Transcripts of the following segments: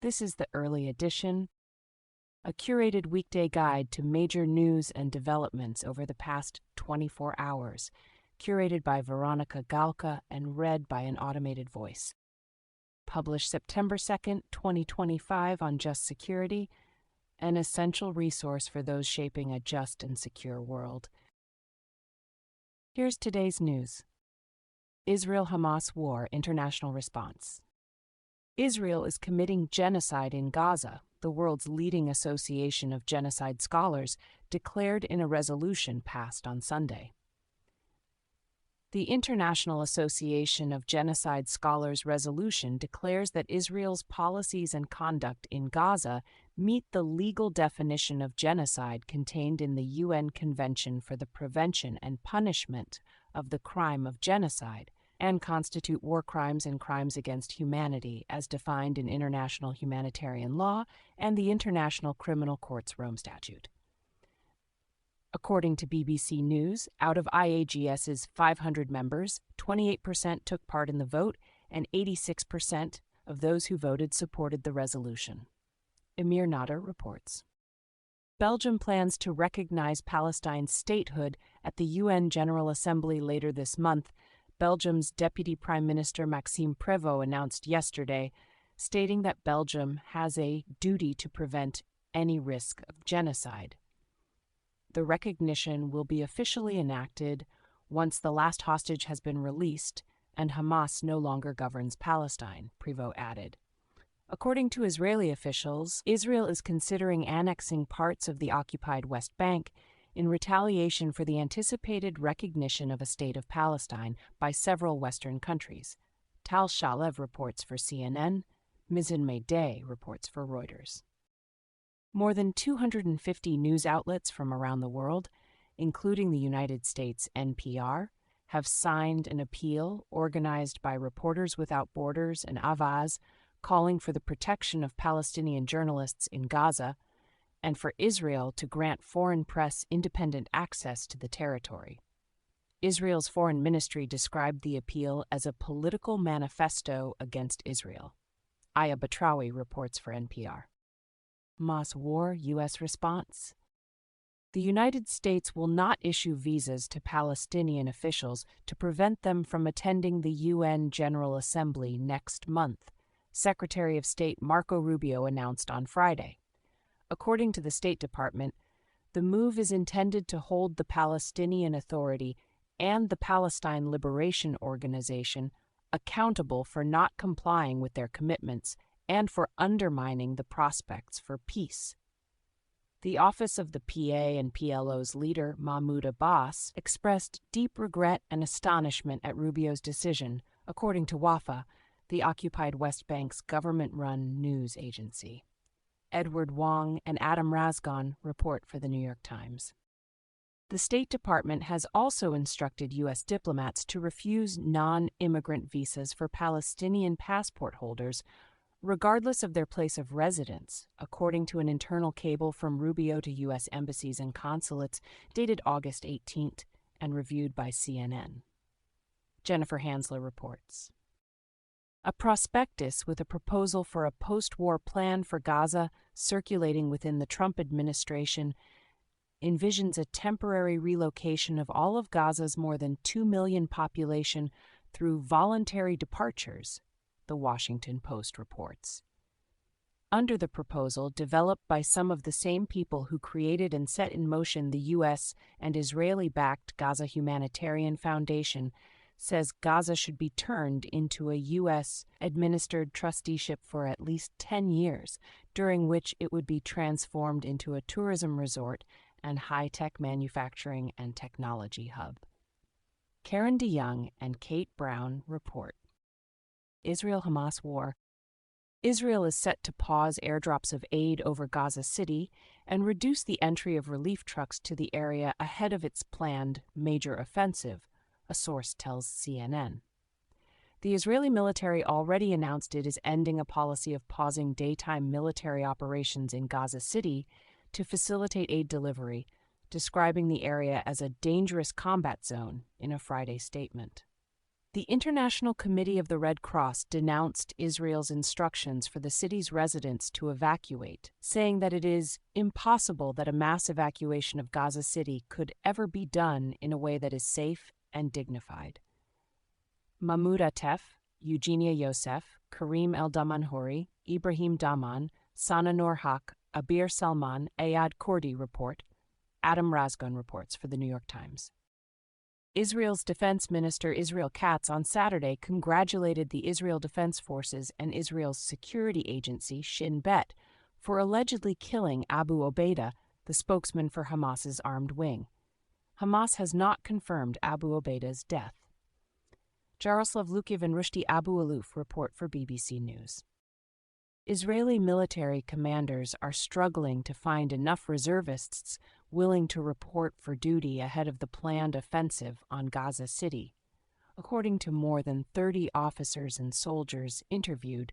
This is the early edition, a curated weekday guide to major news and developments over the past 24 hours, curated by Veronica Galka and read by an automated voice. Published September 2nd, 2025 on Just Security, an essential resource for those shaping a just and secure world. Here's today's news. Israel-Hamas war international response. Israel is committing genocide in Gaza, the world's leading association of genocide scholars declared in a resolution passed on Sunday. The International Association of Genocide Scholars resolution declares that Israel's policies and conduct in Gaza meet the legal definition of genocide contained in the UN Convention for the Prevention and Punishment of the Crime of Genocide, and constitute war crimes and crimes against humanity as defined in international humanitarian law and the International Criminal Court's Rome Statute. According to BBC News, out of IAGS's 500 members, 28% took part in the vote, and 86% of those who voted supported the resolution. Emir Nader reports. Belgium plans to recognize Palestine's statehood at the UN General Assembly later this month, Belgium's Deputy Prime Minister Maxime Prévost announced yesterday, stating that Belgium has a duty to prevent any risk of genocide. The recognition will be officially enacted once the last hostage has been released and Hamas no longer governs Palestine, Prévost added. According to Israeli officials, Israel is considering annexing parts of the occupied West Bank in retaliation for the anticipated recognition of a state of Palestine by several Western countries. Tal Shalev reports for CNN, Mizan Meideh reports for Reuters. More than 250 news outlets from around the world, including the United States NPR, have signed an appeal organized by Reporters Without Borders and Avaz, calling for the protection of Palestinian journalists in Gaza and for Israel to grant foreign press independent access to the territory. Israel's foreign ministry described the appeal as a political manifesto against Israel. Aya Batrawi reports for NPR. Hamas war, U.S. response. The United States will not issue visas to Palestinian officials to prevent them from attending the UN General Assembly next month, Secretary of State Marco Rubio announced on Friday. According to the State Department, the move is intended to hold the Palestinian Authority and the Palestine Liberation Organization accountable for not complying with their commitments and for undermining the prospects for peace. The office of the PA and PLO's leader, Mahmoud Abbas, expressed deep regret and astonishment at Rubio's decision, according to WAFA, the occupied West Bank's government-run news agency. Edward Wong and Adam Razgon report for the New York Times. The State Department has also instructed U.S. diplomats to refuse non-immigrant visas for Palestinian passport holders, regardless of their place of residence, according to an internal cable from Rubio to U.S. embassies and consulates dated August 18th and reviewed by CNN. Jennifer Hansler reports. A prospectus with a proposal for a post-war plan for Gaza circulating within the Trump administration envisions a temporary relocation of all of Gaza's more than 2 million population through voluntary departures, the Washington Post reports. Under the proposal, developed by some of the same people who created and set in motion the U.S. and Israeli-backed Gaza Humanitarian Foundation, says Gaza should be turned into a U.S.-administered trusteeship for at least 10 years, during which it would be transformed into a tourism resort and high-tech manufacturing and technology hub. Karen DeYoung and Kate Brown report. Israel-Hamas war. Israel is set to pause airdrops of aid over Gaza City and reduce the entry of relief trucks to the area ahead of its planned major offensive, a source tells CNN. The Israeli military already announced it is ending a policy of pausing daytime military operations in Gaza City to facilitate aid delivery, describing the area as a dangerous combat zone in a Friday statement. The International Committee of the Red Cross denounced Israel's instructions for the city's residents to evacuate, saying that it is impossible that a mass evacuation of Gaza City could ever be done in a way that is safe and dignified. Mahmoud Atef, Eugenia Yosef, Karim El-Damanhouri, Ibrahim Daman, Sana Noor Haq, Abir Salman, Ayad Kordi report. Adam Razgon reports for the New York Times. Israel's Defense Minister Israel Katz on Saturday congratulated the Israel Defense Forces and Israel's security agency Shin Bet for allegedly killing Abu Obaida, the spokesman for Hamas's armed wing. Hamas has not confirmed Abu Obaida's death. Jaroslav Lukiv and Rushdie Abu Aluf report for BBC News. Israeli military commanders are struggling to find enough reservists willing to report for duty ahead of the planned offensive on Gaza City, according to more than 30 officers and soldiers interviewed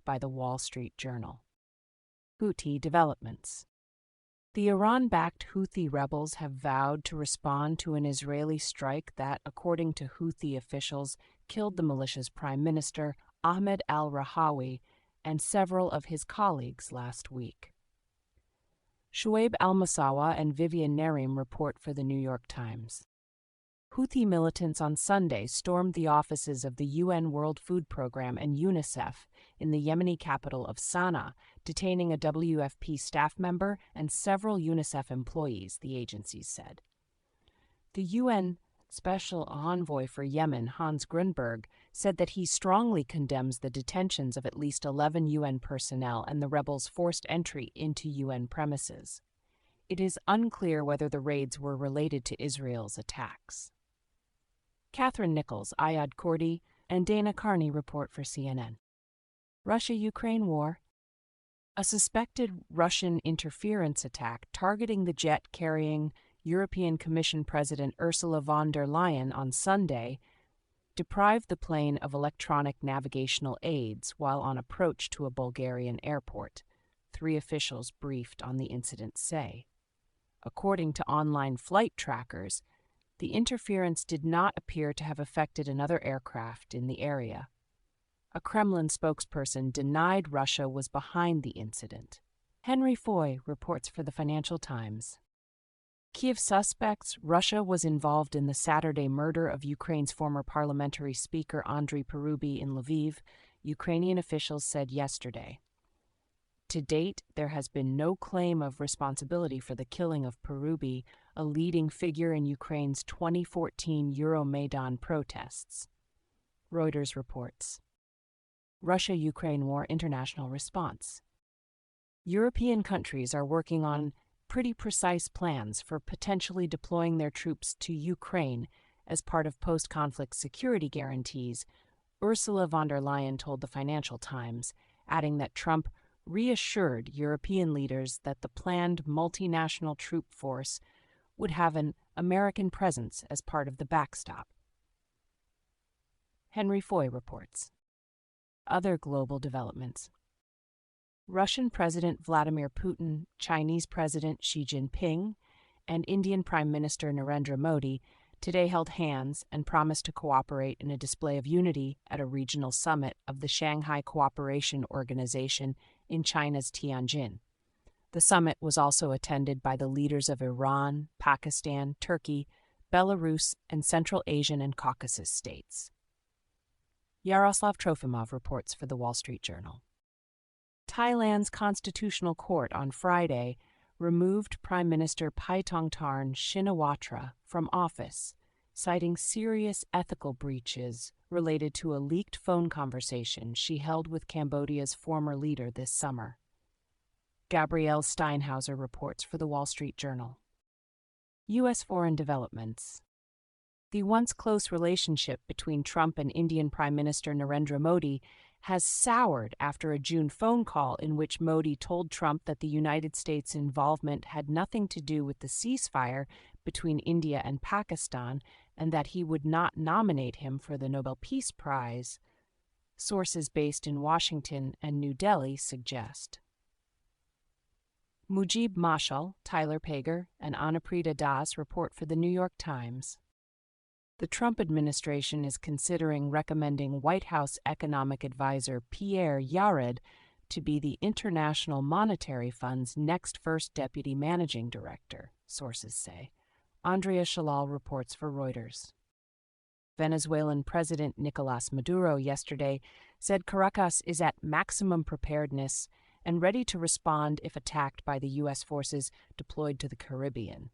by the Wall Street Journal. Houthi developments. The Iran-backed Houthi rebels have vowed to respond to an Israeli strike that, according to Houthi officials, killed the militia's prime minister, Ahmed al-Rahawi, and several of his colleagues last week. Shuaib al-Musawa and Vivian Narim report for the New York Times. Houthi militants on Sunday stormed the offices of the UN World Food Program and UNICEF in the Yemeni capital of Sana'a, detaining a WFP staff member and several UNICEF employees, the agencies said. The UN Special Envoy for Yemen, Hans Grunberg, said that he strongly condemns the detentions of at least 11 UN personnel and the rebels' forced entry into UN premises. It is unclear whether the raids were related to Israel's attacks. Catherine Nichols, Ayad Kordi, and Dana Carney report for CNN. Russia-Ukraine war. A suspected Russian interference attack targeting the jet carrying European Commission President Ursula von der Leyen on Sunday deprived the plane of electronic navigational aids while on approach to a Bulgarian airport, 3 officials briefed on the incident say. According to online flight trackers, the interference did not appear to have affected another aircraft in the area. A Kremlin spokesperson denied Russia was behind the incident. Henry Foy reports for the Financial Times. Kiev suspects Russia was involved in the Saturday murder of Ukraine's former parliamentary speaker Andriy Parubiy in Lviv, Ukrainian officials said yesterday. To date, there has been no claim of responsibility for the killing of Parubiy, a leading figure in Ukraine's 2014 Euromaidan protests. Reuters reports. Russia-Ukraine war international response. European countries are working on pretty precise plans for potentially deploying their troops to Ukraine as part of post-conflict security guarantees, Ursula von der Leyen told the Financial Times, adding that Trump reassured European leaders that the planned multinational troop force would have an American presence as part of the backstop. Henry Foy reports. Other global developments. Russian President Vladimir Putin, Chinese President Xi Jinping, and Indian Prime Minister Narendra Modi today held hands and promised to cooperate in a display of unity at a regional summit of the Shanghai Cooperation Organization in China's Tianjin. The summit was also attended by the leaders of Iran, Pakistan, Turkey, Belarus, and Central Asian and Caucasus states. Yaroslav Trofimov reports for the Wall Street Journal. Thailand's Constitutional Court on Friday removed Prime Minister Paetongtarn Shinawatra from office, citing serious ethical breaches related to a leaked phone conversation she held with Cambodia's former leader this summer. Gabrielle Steinhauser reports for the Wall Street Journal. U.S. foreign developments. The once close relationship between Trump and Indian Prime Minister Narendra Modi has soured after a June phone call in which Modi told Trump that the United States' involvement had nothing to do with the ceasefire between India and Pakistan and that he would not nominate him for the Nobel Peace Prize, sources based in Washington and New Delhi suggest. Mujib Mashal, Tyler Pager, and Anaprita Das report for the New York Times. The Trump administration is considering recommending White House economic advisor Pierre Yared to be the International Monetary Fund's next first deputy managing director, sources say. Andrea Shalal reports for Reuters. Venezuelan President Nicolas Maduro yesterday said Caracas is at maximum preparedness and ready to respond if attacked by the U.S. forces deployed to the Caribbean.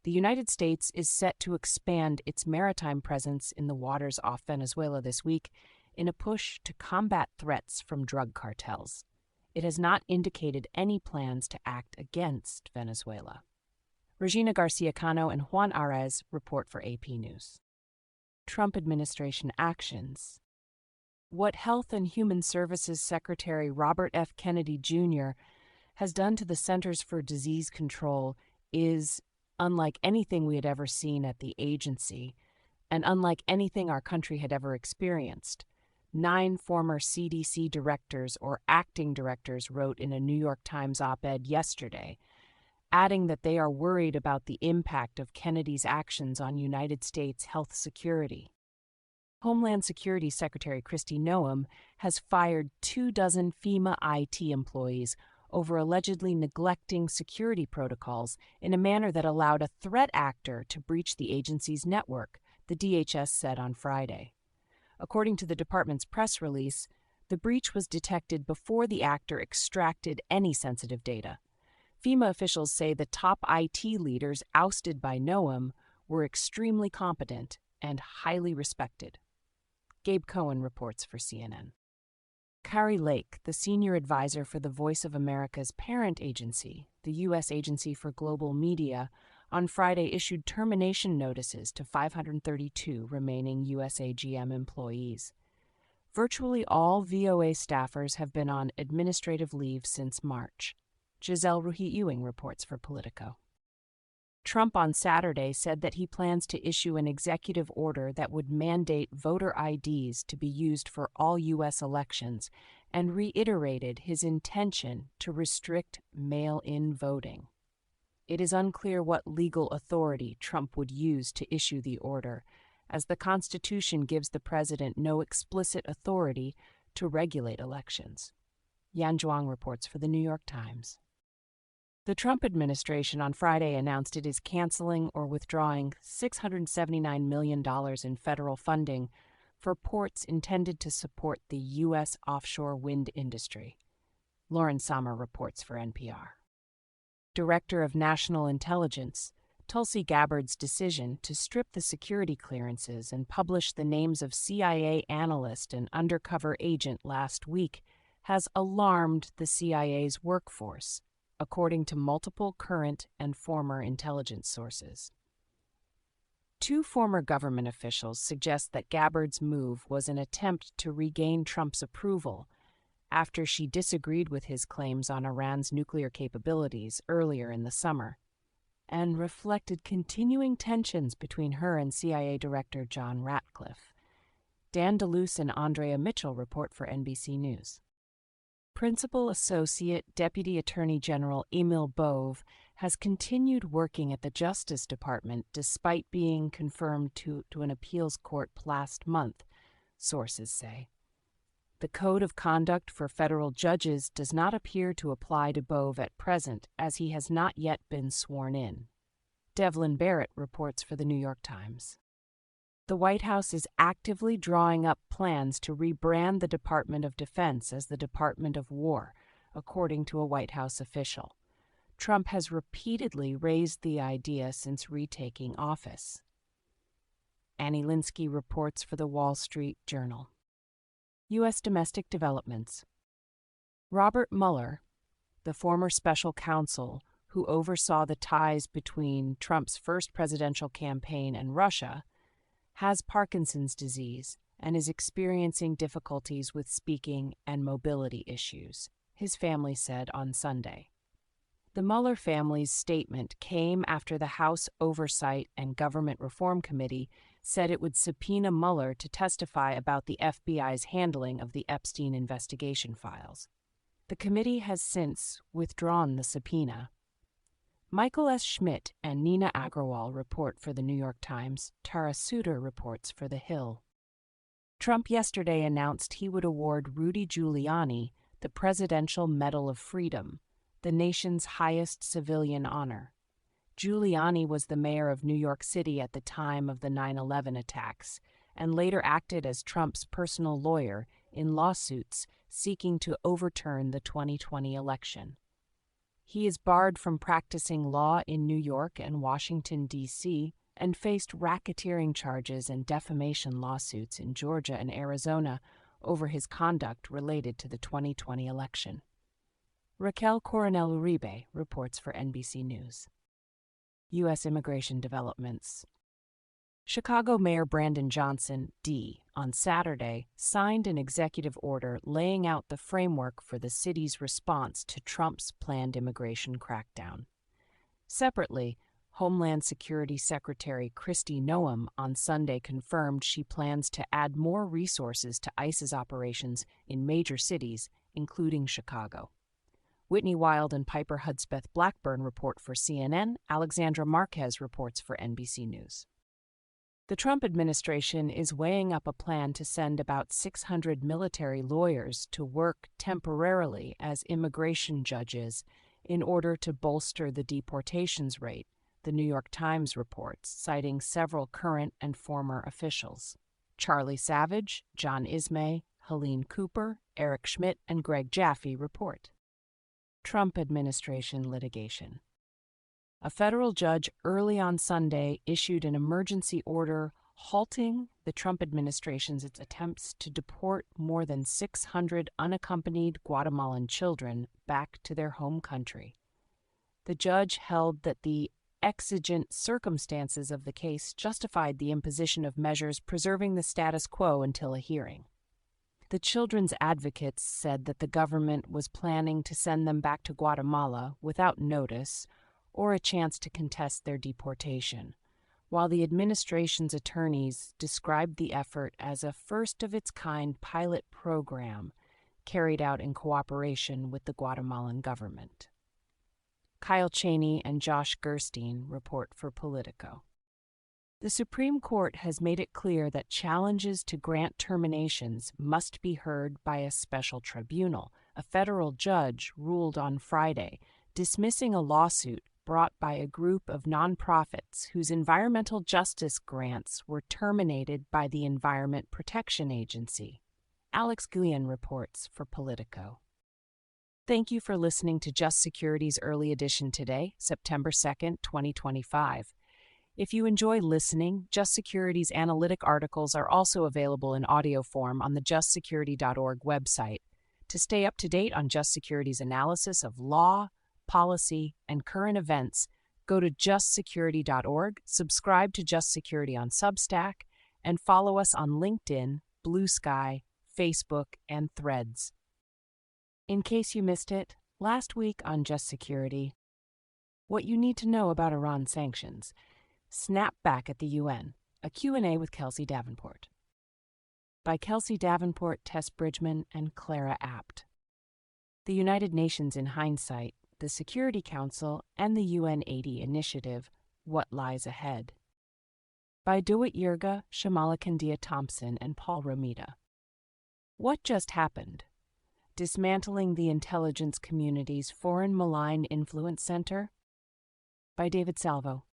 The United States is set to expand its maritime presence in the waters off Venezuela this week in a push to combat threats from drug cartels. It has not indicated any plans to act against Venezuela. Regina Garcia-Cano and Juan Arez report for AP News. Trump administration actions. What Health and Human Services Secretary Robert F. Kennedy Jr. has done to the Centers for Disease Control is unlike anything we had ever seen at the agency, and unlike anything our country had ever experienced. 9 former CDC directors or acting directors wrote in a New York Times op-ed yesterday, adding that they are worried about the impact of Kennedy's actions on United States health security. Homeland Security Secretary Kristi Noem has fired 24 FEMA IT employees over allegedly neglecting security protocols in a manner that allowed a threat actor to breach the agency's network, the DHS said on Friday. According to the department's press release, the breach was detected before the actor extracted any sensitive data. FEMA officials say the top IT leaders ousted by Noem were extremely competent and highly respected. Gabe Cohen reports for CNN. Kari Lake, the senior advisor for the Voice of America's parent agency, the U.S. Agency for Global Media, on Friday issued termination notices to 532 remaining USAGM employees. Virtually all VOA staffers have been on administrative leave since March. Giselle Ruhit-Ewing reports for Politico. Trump on Saturday said that he plans to issue an executive order that would mandate voter IDs to be used for all U.S. elections and reiterated his intention to restrict mail-in voting. It is unclear what legal authority Trump would use to issue the order, as the Constitution gives the president no explicit authority to regulate elections. Yan Zhuang reports for the New York Times. The Trump administration on Friday announced it is canceling or withdrawing $679 million in federal funding for ports intended to support the U.S. offshore wind industry. Lauren Sommer reports for NPR. Director of National Intelligence, Tulsi Gabbard's decision to strip the security clearances and publish the names of CIA analyst and undercover agent last week has alarmed the CIA's workforce, according to multiple current and former intelligence sources. 2 former government officials suggest that Gabbard's move was an attempt to regain Trump's approval after she disagreed with his claims on Iran's nuclear capabilities earlier in the summer, and reflected continuing tensions between her and CIA Director John Ratcliffe. Dan DeLuce and Andrea Mitchell report for NBC News. Principal Associate Deputy Attorney General Emil Bove has continued working at the Justice Department despite being confirmed to an appeals court last month, sources say. The Code of Conduct for federal judges does not appear to apply to Bove at present, as he has not yet been sworn in. Devlin Barrett reports for the New York Times. The White House is actively drawing up plans to rebrand the Department of Defense as the Department of War, according to a White House official. Trump has repeatedly raised the idea since retaking office. Annie Linsky reports for the Wall Street Journal. U.S. domestic developments. Robert Mueller, the former special counsel who oversaw the ties between Trump's first presidential campaign and Russia, has Parkinson's disease and is experiencing difficulties with speaking and mobility issues, his family said on Sunday. The Mueller family's statement came after the House Oversight and Government Reform Committee said it would subpoena Mueller to testify about the FBI's handling of the Epstein investigation files. The committee has since withdrawn the subpoena. Michael S. Schmidt and Nina Agrawal report for The New York Times. Tara Suter reports for The Hill. Trump yesterday announced he would award Rudy Giuliani the Presidential Medal of Freedom, the nation's highest civilian honor. Giuliani was the mayor of New York City at the time of the 9/11 attacks and later acted as Trump's personal lawyer in lawsuits seeking to overturn the 2020 election. He is barred from practicing law in New York and Washington, D.C., and faced racketeering charges and defamation lawsuits in Georgia and Arizona over his conduct related to the 2020 election. Raquel Coronel Uribe reports for NBC News. U.S. immigration developments. Chicago Mayor Brandon Johnson, D., on Saturday signed an executive order laying out the framework for the city's response to Trump's planned immigration crackdown. Separately, Homeland Security Secretary Kristi Noem on Sunday confirmed she plans to add more resources to ICE's operations in major cities, including Chicago. Whitney Wild and Piper Hudspeth Blackburn report for CNN. Alexandra Marquez reports for NBC News. The Trump administration is weighing up a plan to send about 600 military lawyers to work temporarily as immigration judges in order to bolster the deportations rate, The New York Times reports, citing several current and former officials. Charlie Savage, John Ismay, Helene Cooper, Eric Schmidt, and Greg Jaffe report. Trump administration litigation. A federal judge early on Sunday issued an emergency order halting the Trump administration's attempts to deport more than 600 unaccompanied Guatemalan children back to their home country. The judge held that the exigent circumstances of the case justified the imposition of measures preserving the status quo until a hearing. The children's advocates said that the government was planning to send them back to Guatemala without notice or a chance to contest their deportation, while the administration's attorneys described the effort as a first-of-its-kind pilot program carried out in cooperation with the Guatemalan government. Kyle Cheney and Josh Gerstein report for Politico. The Supreme Court has made it clear that challenges to grant terminations must be heard by a special tribunal. A federal judge ruled on Friday, dismissing a lawsuit brought by a group of nonprofits whose environmental justice grants were terminated by the Environment Protection Agency. Alex Guillen reports for Politico. Thank you for listening to Just Security's Early Edition today, September 2nd, 2025. If you enjoy listening, Just Security's analytic articles are also available in audio form on the justsecurity.org website. To stay up to date on Just Security's analysis of law, policy, and current events, go to justsecurity.org, subscribe to Just Security on Substack, and follow us on LinkedIn, Blue Sky, Facebook, and Threads. In case you missed it, last week on Just Security, what you need to know about Iran sanctions, snap back at the UN, a Q&A with Kelsey Davenport. By Kelsey Davenport, Tess Bridgman, and Clara Apt. The United Nations in Hindsight, the Security Council, and the UN 80 Initiative, What Lies Ahead. By DeWitt Yerga, Shamala Kandia Thompson, and Paul Romita. What just happened? Dismantling the Intelligence Community's Foreign Malign Influence Center? By David Salvo.